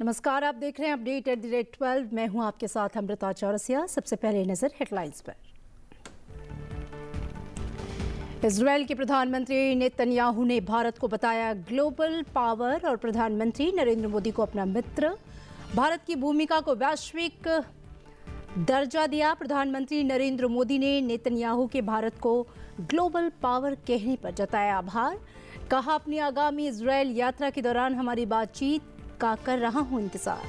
नमस्कार, आप देख रहे हैं अपडेट एट द रेट 12। मैं हूं आपके साथ अमृता चौरसिया। सबसे पहले नजर हेडलाइंस पर। इजरायल के प्रधानमंत्री नेतन्याहू ने भारत को बताया ग्लोबल पावर और प्रधानमंत्री नरेंद्र मोदी को अपना मित्र। भारत की भूमिका को वैश्विक दर्जा दिया। प्रधानमंत्री नरेंद्र मोदी ने नेतन्याहू के भारत को ग्लोबल पावर कहने पर जताया आभार। कहा, अपनी आगामी इजरायल यात्रा के दौरान हमारी बातचीत का कर रहा हूं इंतजार।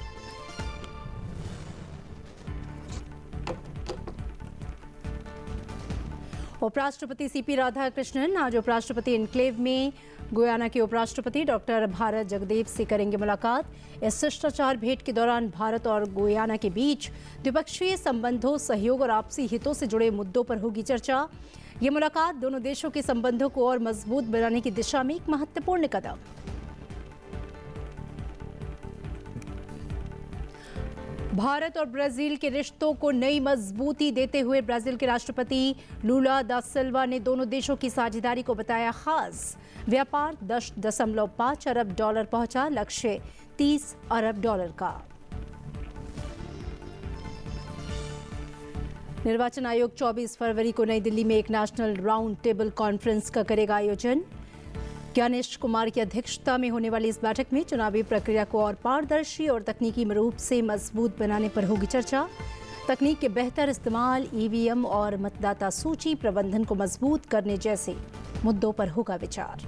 उपराष्ट्रपति सीपी राधाकृष्णन आज उपराष्ट्रपति एन्क्लेव में गुयाना के उपराष्ट्रपति डॉक्टर भारत जगदेव से करेंगे मुलाकात। इस शिष्टाचार भेंट के दौरान भारत और गुयाना के बीच द्विपक्षीय संबंधों, सहयोग और आपसी हितों से जुड़े मुद्दों पर होगी चर्चा। ये मुलाकात दोनों देशों के संबंधों को और मजबूत बनाने की दिशा में एक महत्वपूर्ण कदम। भारत और ब्राजील के रिश्तों को नई मजबूती देते हुए ब्राजील के राष्ट्रपति लूला दा सिल्वा ने दोनों देशों की साझेदारी को बताया खास। व्यापार 10.5 अरब डॉलर पहुंचा, लक्ष्य 30 अरब डॉलर का। निर्वाचन आयोग 24 फरवरी को नई दिल्ली में एक नेशनल राउंड टेबल कॉन्फ्रेंस का करेगा आयोजन। ज्ञानेश कुमार की अध्यक्षता में होने वाली इस बैठक में चुनावी प्रक्रिया को और पारदर्शी और तकनीकी रूप से मजबूत बनाने पर होगी चर्चा। तकनीक के बेहतर इस्तेमाल, ईवीएम और मतदाता सूची प्रबंधन को मजबूत करने जैसे मुद्दों पर होगा विचार।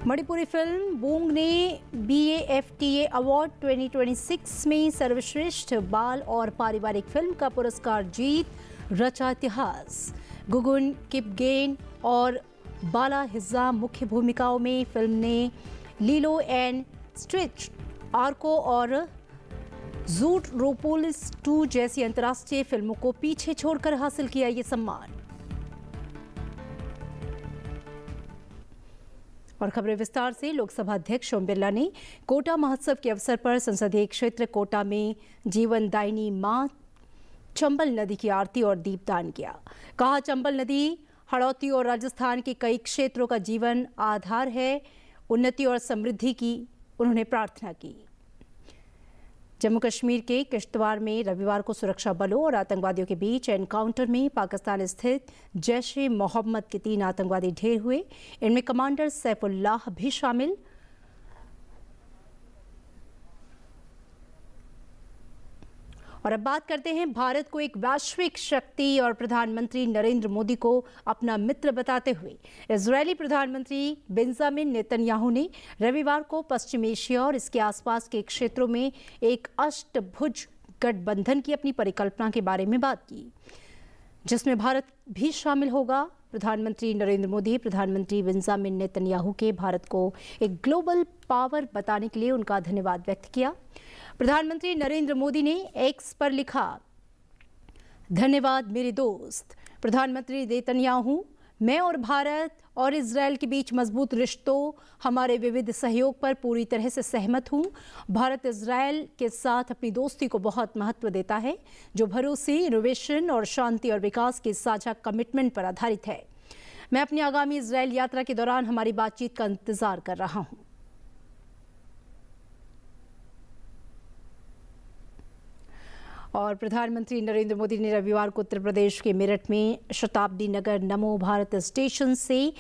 मणिपुरी फिल्म बूंग ने BAFTA अवार्ड 2026 में सर्वश्रेष्ठ बाल और पारिवारिक फिल्म का पुरस्कार जीत रचा इतिहास। गुगुन किपगेन और बाला हिज्जा मुख्य भूमिकाओं में फिल्म ने लीलो एंड स्ट्रिच, आर्को और ज़ूटरोपोलिस 2 जैसी अंतर्राष्ट्रीय फिल्मों को पीछे छोड़कर हासिल किया ये सम्मान। और खबरें विस्तार से। लोकसभा अध्यक्ष ओम बिरला ने कोटा महोत्सव के अवसर पर संसदीय क्षेत्र कोटा में जीवनदायिनी मां चंबल नदी की आरती और दीपदान किया। कहा, चंबल नदी हड़ौती और राजस्थान के कई क्षेत्रों का जीवन आधार है। उन्नति और समृद्धि की उन्होंने प्रार्थना की। जम्मू कश्मीर के किश्तवाड़ में रविवार को सुरक्षा बलों और आतंकवादियों के बीच एनकाउंटर में पाकिस्तान स्थित जैश-ए-मोहम्मद के 3 आतंकवादी ढेर हुए। इनमें कमांडर सैफुल्लाह भी शामिल। और अब बात करते हैं भारत को एक वैश्विक शक्ति और प्रधानमंत्री नरेंद्र मोदी को अपना मित्र बताते हुए इजरायली प्रधानमंत्री बेंजामिन नेतन्याहू ने रविवार को पश्चिम एशिया और इसके आसपास के क्षेत्रों में एक अष्टभुज गठबंधन की अपनी परिकल्पना के बारे में बात की, जिसमें भारत भी शामिल होगा। प्रधानमंत्री नरेंद्र मोदी प्रधानमंत्री बेंजामिन नेतन्याहू के भारत को एक ग्लोबल पावर बताने के लिए उनका धन्यवाद व्यक्त किया। प्रधानमंत्री नरेंद्र मोदी ने एक्स पर लिखा, धन्यवाद मेरे दोस्त। प्रधानमंत्री नेतन्याहू, मैं और भारत और इजरायल के बीच मजबूत रिश्तों, हमारे विविध सहयोग पर पूरी तरह से सहमत हूं। भारत इजरायल के साथ अपनी दोस्ती को बहुत महत्व देता है, जो भरोसे, इनोवेशन और शांति और विकास के साझा कमिटमेंट पर आधारित है। मैं अपनी आगामी इजरायल यात्रा के दौरान हमारी बातचीत का इंतजार कर रहा हूं। और प्रधानमंत्री नरेंद्र मोदी ने रविवार को उत्तर प्रदेश के मेरठ में शताब्दी नगर नमो भारत स्टेशन से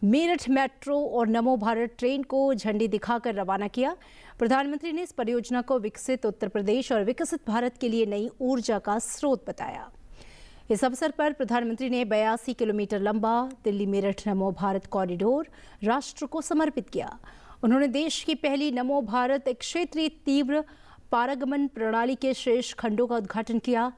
मेरठ मेट्रो और नमो भारत ट्रेन को झंडी दिखाकर रवाना किया। प्रधानमंत्री ने इस परियोजना को विकसित उत्तर प्रदेश और विकसित भारत के लिए नई ऊर्जा का स्रोत बताया। इस अवसर पर प्रधानमंत्री ने 82 किलोमीटर लंबा दिल्ली मेरठ नमो भारत कॉरिडोर राष्ट्र को समर्पित किया। उन्होंने देश की पहली नमो भारत क्षेत्रीय तीव्र पारगमन प्रणाली के शेष खंडों का उद्घाटन किया।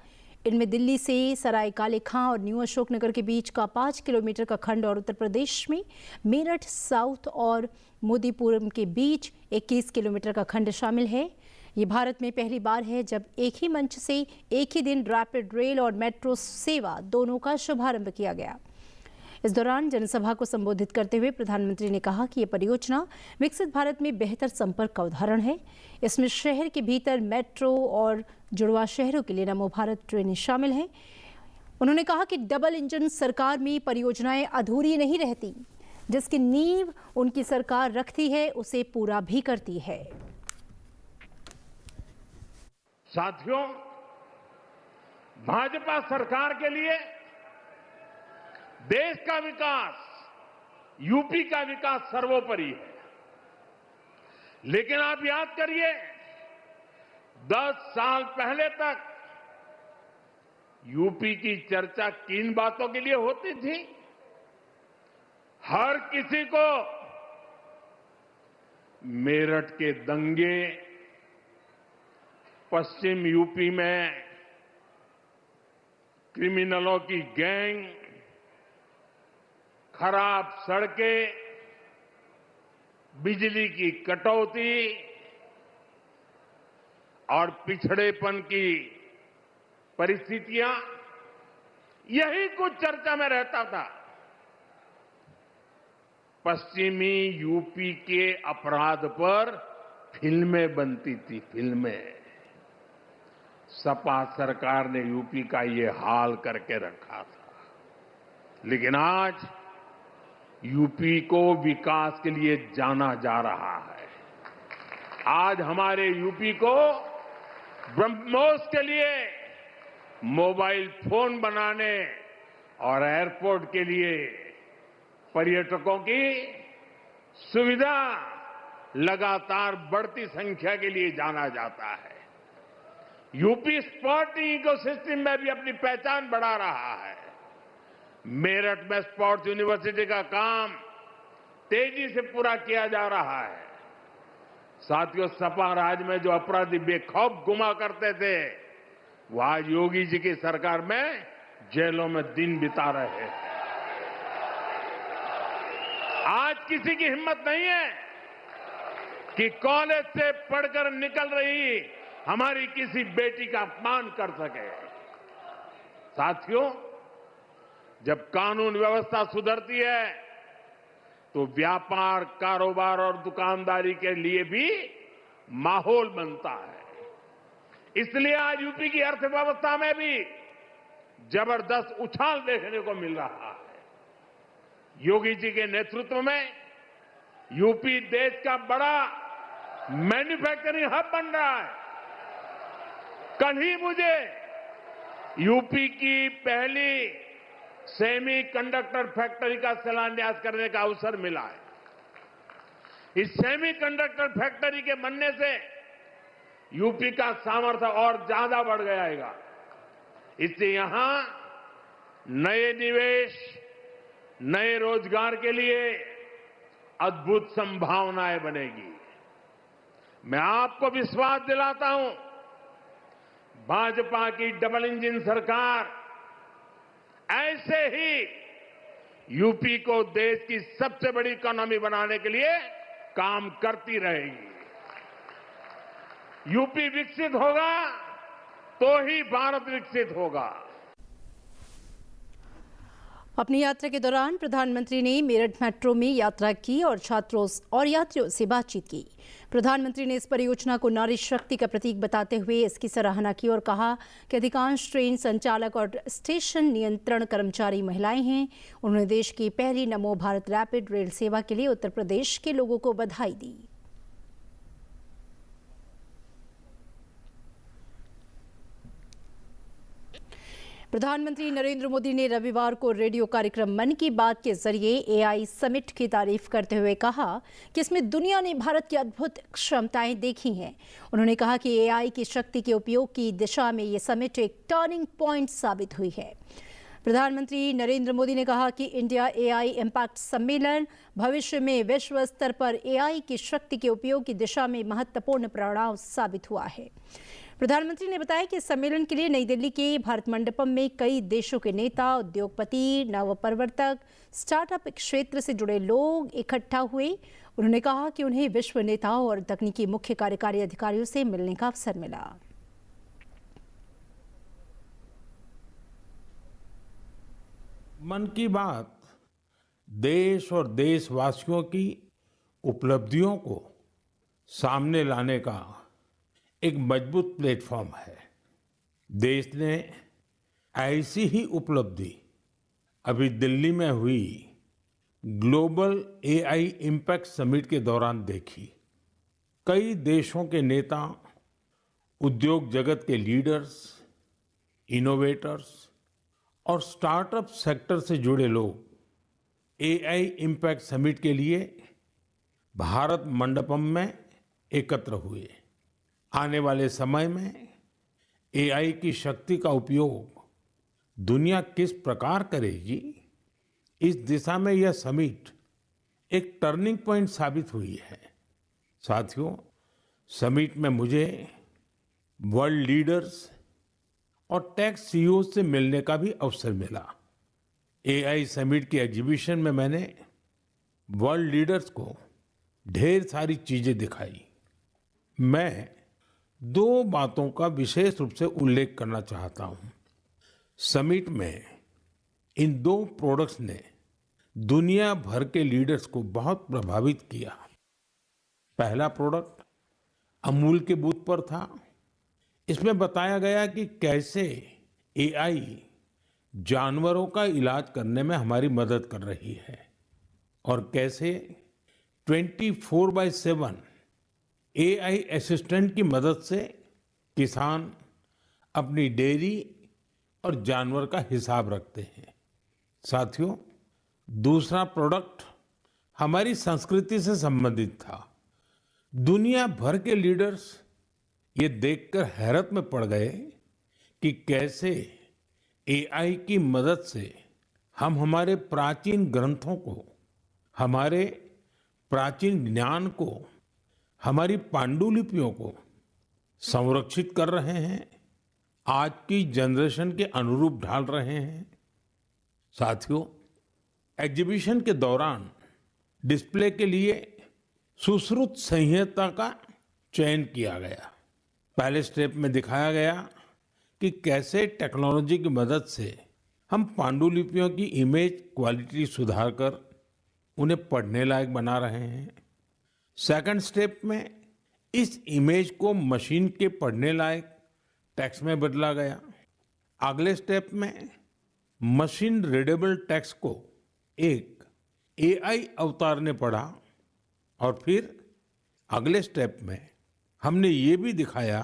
इनमें दिल्ली से सराय काले खां और न्यू अशोकनगर के बीच का 5 किलोमीटर का खंड और उत्तर प्रदेश में मेरठ साउथ और मोदीपुरम के बीच 21 किलोमीटर का खंड शामिल है। ये भारत में पहली बार है जब एक ही मंच से एक ही दिन रैपिड रेल और मेट्रो सेवा दोनों का शुभारंभ किया गया। इस दौरान जनसभा को संबोधित करते हुए प्रधानमंत्री ने कहा कि यह परियोजना विकसित भारत में बेहतर संपर्क का उदाहरण है। इसमें शहर के भीतर मेट्रो और जुड़वा शहरों के लिए नमो भारत ट्रेनें शामिल हैं। उन्होंने कहा कि डबल इंजन सरकार में परियोजनाएं अधूरी नहीं रहती। जिसकी नींव उनकी सरकार रखती है उसे पूरा भी करती है। साथियों, भाजपा सरकार के लिए देश का विकास, यूपी का विकास सर्वोपरि है। लेकिन आप याद करिए, 10 साल पहले तक यूपी की चर्चा किन बातों के लिए होती थी? हर किसी को मेरठ के दंगे, पश्चिम यूपी में क्रिमिनलों की गैंग, खराब सड़कें, बिजली की कटौती और पिछड़ेपन की परिस्थितियां, यही कुछ चर्चा में रहता था। पश्चिमी यूपी के अपराध पर फिल्में बनती थी, फिल्में। सपा सरकार ने यूपी का ये हाल करके रखा था। लेकिन आज यूपी को विकास के लिए जाना जा रहा है। आज हमारे यूपी को ब्रह्मोस के लिए मोबाइल फोन बनाने और एयरपोर्ट के लिए पर्यटकों की सुविधा लगातार बढ़ती संख्या के लिए जाना जाता है। यूपी स्पोर्टिंग इकोसिस्टम में भी अपनी पहचान बढ़ा रहा है। मेरठ में स्पोर्ट्स यूनिवर्सिटी का काम तेजी से पूरा किया जा रहा है। साथियों, सपा राज में जो अपराधी बेखौफ गुमा करते थे, वो आज योगी जी की सरकार में जेलों में दिन बिता रहे हैं। आज किसी की हिम्मत नहीं है कि कॉलेज से पढ़कर निकल रही हमारी किसी बेटी का अपमान कर सके। साथियों, जब कानून व्यवस्था सुधरती है तो व्यापार, कारोबार और दुकानदारी के लिए भी माहौल बनता है। इसलिए आज यूपी की अर्थव्यवस्था में भी जबरदस्त उछाल देखने को मिल रहा है। योगी जी के नेतृत्व में यूपी देश का बड़ा मैन्युफैक्चरिंग हब बन रहा है। कल ही मुझे यूपी की पहली सेमी कंडक्टर फैक्ट्री का शिलान्यास करने का अवसर मिला है। इस सेमी कंडक्टर फैक्ट्री के बनने से यूपी का सामर्थ्य और ज्यादा बढ़ जाएगा। इससे यहां नए निवेश, नए रोजगार के लिए अद्भुत संभावनाएं बनेगी। मैं आपको विश्वास दिलाता हूं, भाजपा की डबल इंजन सरकार ऐसे ही यूपी को देश की सबसे बड़ी इकोनॉमी बनाने के लिए काम करती रहेगी। यूपी विकसित होगा तो ही भारत विकसित होगा। अपनी यात्रा के दौरान प्रधानमंत्री ने मेरठ मेट्रो में यात्रा की और छात्रों और यात्रियों से बातचीत की। प्रधानमंत्री ने इस परियोजना को नारी शक्ति का प्रतीक बताते हुए इसकी सराहना की और कहा कि अधिकांश ट्रेन संचालक और स्टेशन नियंत्रण कर्मचारी महिलाएं हैं। उन्होंने देश की पहली नमो भारत रैपिड रेल सेवा के लिए उत्तर प्रदेश के लोगों को बधाई दी। प्रधानमंत्री नरेंद्र मोदी ने रविवार को रेडियो कार्यक्रम मन की बात के जरिए एआई समिट की तारीफ करते हुए कहा कि इसमें दुनिया ने भारत की अद्भुत क्षमताएं देखी हैं। उन्होंने कहा कि एआई की शक्ति के उपयोग की दिशा में ये समिट एक टर्निंग पॉइंट साबित हुई है। प्रधानमंत्री नरेंद्र मोदी ने कहा कि इंडिया एआई इम्पैक्ट सम्मेलन भविष्य में विश्व स्तर पर एआई की शक्ति के उपयोग की दिशा में महत्वपूर्ण परिणाम साबित हुआ है। प्रधानमंत्री ने बताया कि सम्मेलन के लिए नई दिल्ली के भारत मंडपम में कई देशों के नेता, उद्योगपति, नवप्रवर्तक, स्टार्टअप क्षेत्र से जुड़े लोग इकट्ठा हुए। उन्होंने कहा कि उन्हें विश्व नेताओं और तकनीकी मुख्य कार्यकारी अधिकारियों से मिलने का अवसर मिला। मन की बात देश और देशवासियों की उपलब्धियों को सामने लाने का एक मजबूत प्लेटफॉर्म है। देश ने ऐसी ही उपलब्धि अभी दिल्ली में हुई ग्लोबल एआई इम्पैक्ट समिट के दौरान देखी। कई देशों के नेता, उद्योग जगत के लीडर्स, इनोवेटर्स और स्टार्टअप सेक्टर से जुड़े लोग एआई इम्पैक्ट समिट के लिए भारत मंडपम में एकत्र हुए। आने वाले समय में एआई की शक्ति का उपयोग दुनिया किस प्रकार करेगी, इस दिशा में यह समिट एक टर्निंग पॉइंट साबित हुई है। साथियों, समिट में मुझे वर्ल्ड लीडर्स और टेक सीईओ से मिलने का भी अवसर मिला। एआई समिट की एग्जीबिशन में मैंने वर्ल्ड लीडर्स को ढेर सारी चीजें दिखाई। मैं दो बातों का विशेष रूप से उल्लेख करना चाहता हूं। समिट में इन दो प्रोडक्ट्स ने दुनिया भर के लीडर्स को बहुत प्रभावित किया। पहला प्रोडक्ट अमूल के बूथ पर था। इसमें बताया गया कि कैसे एआई जानवरों का इलाज करने में हमारी मदद कर रही है और कैसे 24/7 एआई असिस्टेंट की मदद से किसान अपनी डेयरी और जानवर का हिसाब रखते हैं। साथियों, दूसरा प्रोडक्ट हमारी संस्कृति से संबंधित था। दुनिया भर के लीडर्स ये देखकर हैरत में पड़ गए कि कैसे एआई की मदद से हम हमारे प्राचीन ग्रंथों को, हमारे प्राचीन ज्ञान को, हमारी पांडुलिपियों को संरक्षित कर रहे हैं, आज की जनरेशन के अनुरूप ढाल रहे हैं। साथियों, एग्जीबिशन के दौरान डिस्प्ले के लिए सुश्रुत संहिता का चयन किया गया। पहले स्टेप में दिखाया गया कि कैसे टेक्नोलॉजी की मदद से हम पांडुलिपियों की इमेज क्वालिटी सुधारकर उन्हें पढ़ने लायक बना रहे हैं। सेकंड स्टेप में इस इमेज को मशीन के पढ़ने लायक टेक्स्ट में बदला गया। अगले स्टेप में मशीन रीडेबल टेक्स्ट को एक एआई अवतार ने पढ़ा और फिर अगले स्टेप में हमने ये भी दिखाया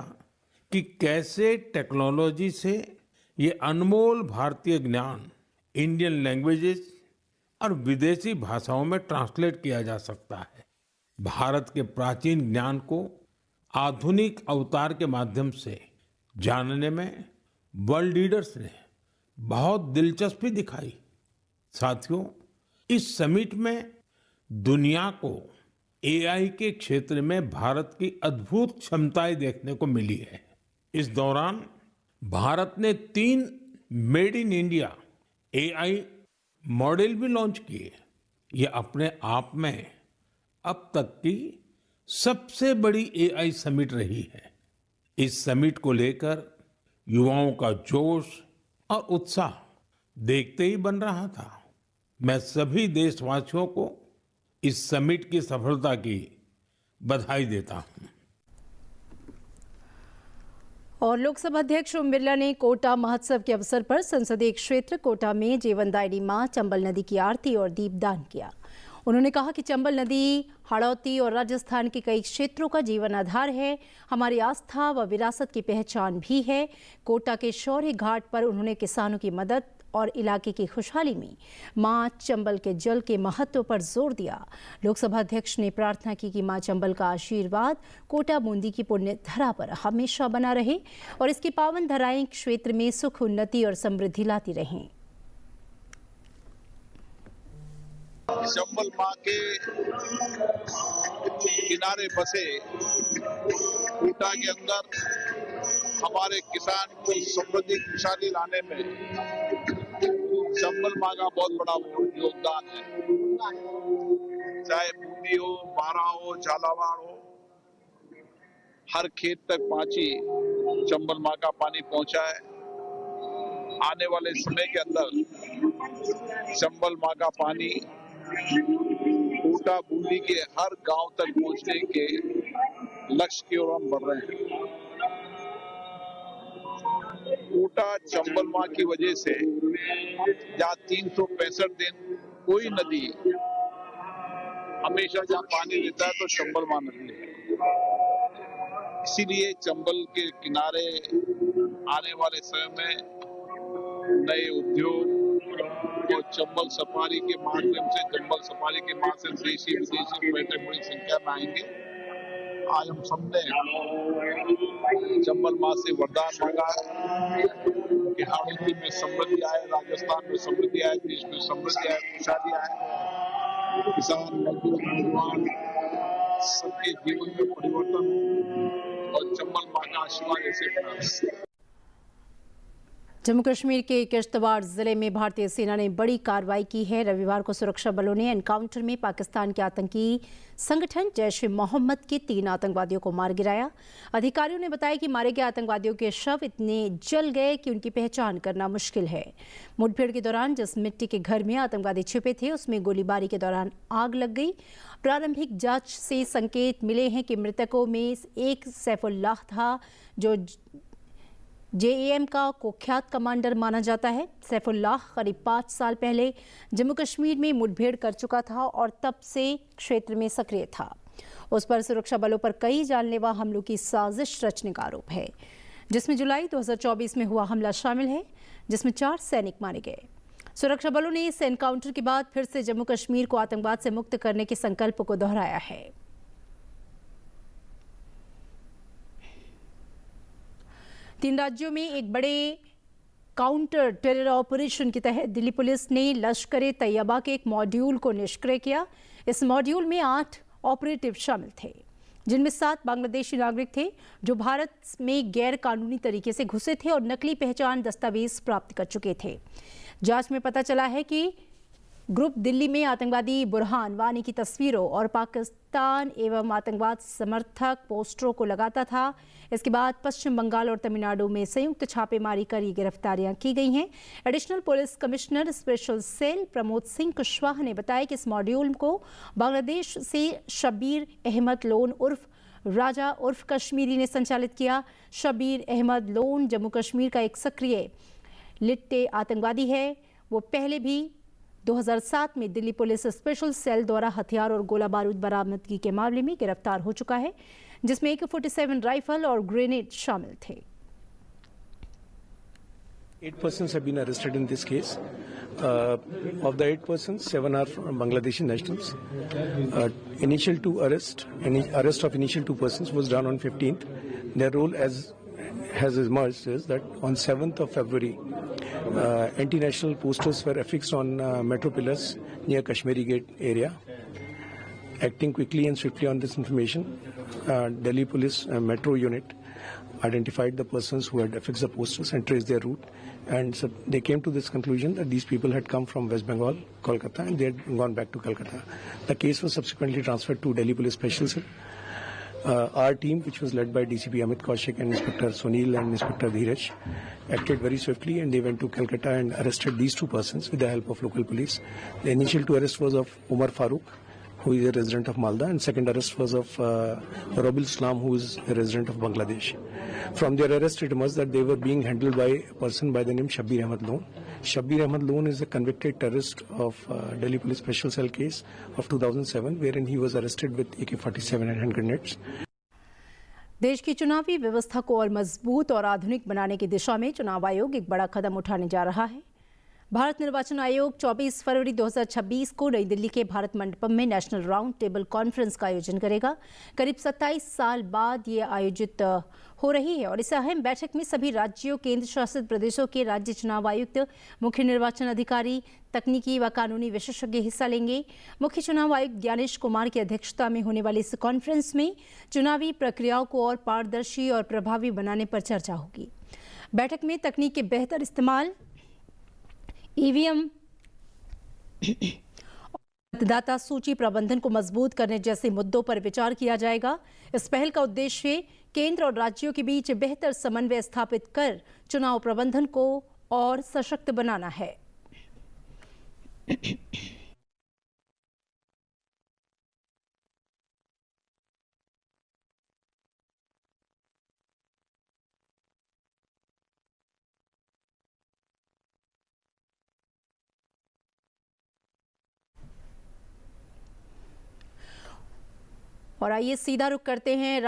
कि कैसे टेक्नोलॉजी से ये अनमोल भारतीय ज्ञान इंडियन लैंग्वेजेस और विदेशी भाषाओं में ट्रांसलेट किया जा सकता है। भारत के प्राचीन ज्ञान को आधुनिक अवतार के माध्यम से जानने में वर्ल्ड लीडर्स ने बहुत दिलचस्पी दिखाई। साथियों, इस समिट में दुनिया को एआई के क्षेत्र में भारत की अद्भुत क्षमताएं देखने को मिली है। इस दौरान भारत ने 3 made in India AI model भी लॉन्च किए। ये अपने आप में अब तक की सबसे बड़ी एआई समिट रही है। इस समिट को लेकर युवाओं का जोश और उत्साह देखते ही बन रहा था। मैं सभी देशवासियों को इस समिट की सफलता की बधाई देता हूं। और लोकसभा अध्यक्ष ओम बिरला ने कोटा महोत्सव के अवसर पर संसदीय क्षेत्र कोटा में जीवनदायिनी मां चंबल नदी की आरती और दीपदान किया। उन्होंने कहा कि चंबल नदी हाड़ौती और राजस्थान के कई क्षेत्रों का जीवन आधार है, हमारी आस्था व विरासत की पहचान भी है। कोटा के शौर्य घाट पर उन्होंने किसानों की मदद और इलाके की खुशहाली में मां चंबल के जल के महत्व पर जोर दिया। लोकसभा अध्यक्ष ने प्रार्थना की कि मां चंबल का आशीर्वाद कोटा बूंदी की पुण्य धरा पर हमेशा बना रहे और इसकी पावन धराएं क्षेत्र में सुख, उन्नति और समृद्धि लाती रहें। चंबल मां के किनारे बसे कोटा के अंदर हमारे किसान को समृद्धि खुशहाली लाने में चंबल मां का बहुत बड़ा योगदान है। चाहे बूंदी हो, बारा हो, झालावाड़ हो, हर खेत तक पहुंची चंबल मां का पानी पहुंचा है। आने वाले समय के अंदर चंबल मां का पानी कोटा बूंदी के हर गांव तक पहुंचने के लक्ष्य की ओर हम बढ़ रहे हैं। कोटा चंबल मां की वजह से जहाँ 365 दिन कोई नदी हमेशा जहाँ पानी रहता है तो चंबल मां नदी है। इसीलिए चंबल के किनारे आने वाले समय में नए उद्योग और चंबल सफारी के माध्यम से देशी विदेशी पर्यटक बड़ी संख्या में आएंगे। आज हम सबने चंबल मां से वरदान मांगा कि हाड़ौती में समृद्धि आए, राजस्थान में समृद्धि आए, देश में समृद्धि आए, खुशहाली आए, किसान मजदूर नौजवान सबके जीवन में परिवर्तन हो और चंबल मां का आशीर्वाद ऐसे बना रहे। जम्मू कश्मीर के किश्तवाड़ जिले में भारतीय सेना ने बड़ी कार्रवाई की है। रविवार को सुरक्षा बलों ने एनकाउंटर में पाकिस्तान के आतंकी संगठन जैश ए मोहम्मद के 3 आतंकवादियों को मार गिराया। अधिकारियों ने बताया कि मारे गए आतंकवादियों के शव इतने जल गए कि उनकी पहचान करना मुश्किल है। मुठभेड़ के दौरान जिस मिट्टी के घर में आतंकवादी छिपे थे उसमें गोलीबारी के दौरान आग लग गई। प्रारंभिक जांच से संकेत मिले हैं कि मृतकों में एक सैफुल्लाह था, जो जेएम का कुख्यात कमांडर माना जाता है। सैफुल्लाह करीब 5 साल पहले जम्मू कश्मीर में मुठभेड़ कर चुका था और तब से क्षेत्र में सक्रिय था। उस पर सुरक्षा बलों पर कई जानलेवा हमलों की साजिश रचने का आरोप है, जिसमें जुलाई 2024 में हुआ हमला शामिल है, जिसमें 4 सैनिक मारे गए। सुरक्षा बलों ने इस एनकाउंटर के बाद फिर से जम्मू कश्मीर को आतंकवाद से मुक्त करने के संकल्प को दोहराया है। तीन राज्यों में एक बड़े काउंटर टेरर ऑपरेशन के तहत दिल्ली पुलिस ने लश्कर-ए-तैयबा के एक मॉड्यूल को निष्क्रिय किया। इस मॉड्यूल में 8 ऑपरेटिव शामिल थे, जिनमें 7 बांग्लादेशी नागरिक थे जो भारत में गैर कानूनी तरीके से घुसे थे और नकली पहचान दस्तावेज प्राप्त कर चुके थे। जांच में पता चला है कि ग्रुप दिल्ली में आतंकवादी बुरहान वानी की तस्वीरों और पाकिस्तान एवं आतंकवाद समर्थक पोस्टरों को लगाता था। इसके बाद पश्चिम बंगाल और तमिलनाडु में संयुक्त छापेमारी कर ये गिरफ्तारियां की गई हैं। Additional police commissioner special cell Pramod Singh Kushwaha ने बताया कि इस मॉड्यूल को बांग्लादेश से शब्बीर अहमद लोन उर्फ राजा उर्फ कश्मीरी ने संचालित किया। शब्बीर अहमद लोन जम्मू कश्मीर का एक सक्रिय लिट्टे आतंकवादी है। वो पहले भी 2007 में दिल्ली पुलिस स्पेशल सेल द्वारा हथियार और गोला बारूद बरामदगी के मामले में गिरफ्तार हो चुका है, जिसमें AK-47 राइफल और ग्रेनेड शामिल थे। 8 persons have been arrested in this case. Of the 8 persons, 7 are from Bangladeshi nationals. Arrest of initial 2 persons was done on 15th. Their role has emerged is that on 7th of February, anti-national posters were affixed on metro pillars near Kashmiri Gate area. Acting quickly and swiftly on this information, Delhi Police Metro Unit identified the persons who had affixed the posters and traced their route. And so they came to this conclusion that these people had come from West Bengal, Kolkata, and they had gone back to Calcutta. The case was subsequently transferred to Delhi Police Special Cell. Our team, which was led by DCP Amit Kaushik and Inspector Sunil and Inspector Dheeraj, acted very swiftly and they went to Calcutta and arrested these 2 persons with the help of local police. The initial 2 arrests was of Umar Farooq, who is a resident of Malda, and second arrest was of Robil Islam, who is a resident of Bangladesh. From their arrest, it emerged that they were being handled by a person by the name Shabbir Ahmad Loan. Shabbir Ahmad Loan is a convicted terrorist of Delhi Police Special Cell case of 2007, wherein he was arrested with AK-47 and hand grenades. देश की चुनावी व्यवस्था को और मजबूत और आधुनिक बनाने की दिशा में चुनाव आयोग एक बड़ा कदम उठाने जा रहा है। भारत निर्वाचन आयोग 24 फरवरी 2026 को नई दिल्ली के भारत मंडपम में नेशनल राउंड टेबल कॉन्फ्रेंस का आयोजन करेगा। करीब 27 साल बाद ये आयोजित हो रही है और इस अहम बैठक में सभी राज्यों, केंद्र शासित प्रदेशों के राज्य चुनाव आयुक्त, मुख्य निर्वाचन अधिकारी, तकनीकी व कानूनी विशेषज्ञ हिस्सा लेंगे। मुख्य चुनाव आयुक्त ज्ञानेश कुमार की अध्यक्षता में होने वाली इस कॉन्फ्रेंस में चुनावी प्रक्रियाओं को और पारदर्शी और प्रभावी बनाने पर चर्चा होगी। बैठक में तकनीक के बेहतर इस्तेमाल, ईवीएम, मतदाता सूची प्रबंधन को मजबूत करने जैसे मुद्दों पर विचार किया जाएगा। इस पहल का उद्देश्य केंद्र और राज्यों के बीच बेहतर समन्वय स्थापित कर चुनाव प्रबंधन को और सशक्त बनाना है। और आइए सीधा रुख करते हैं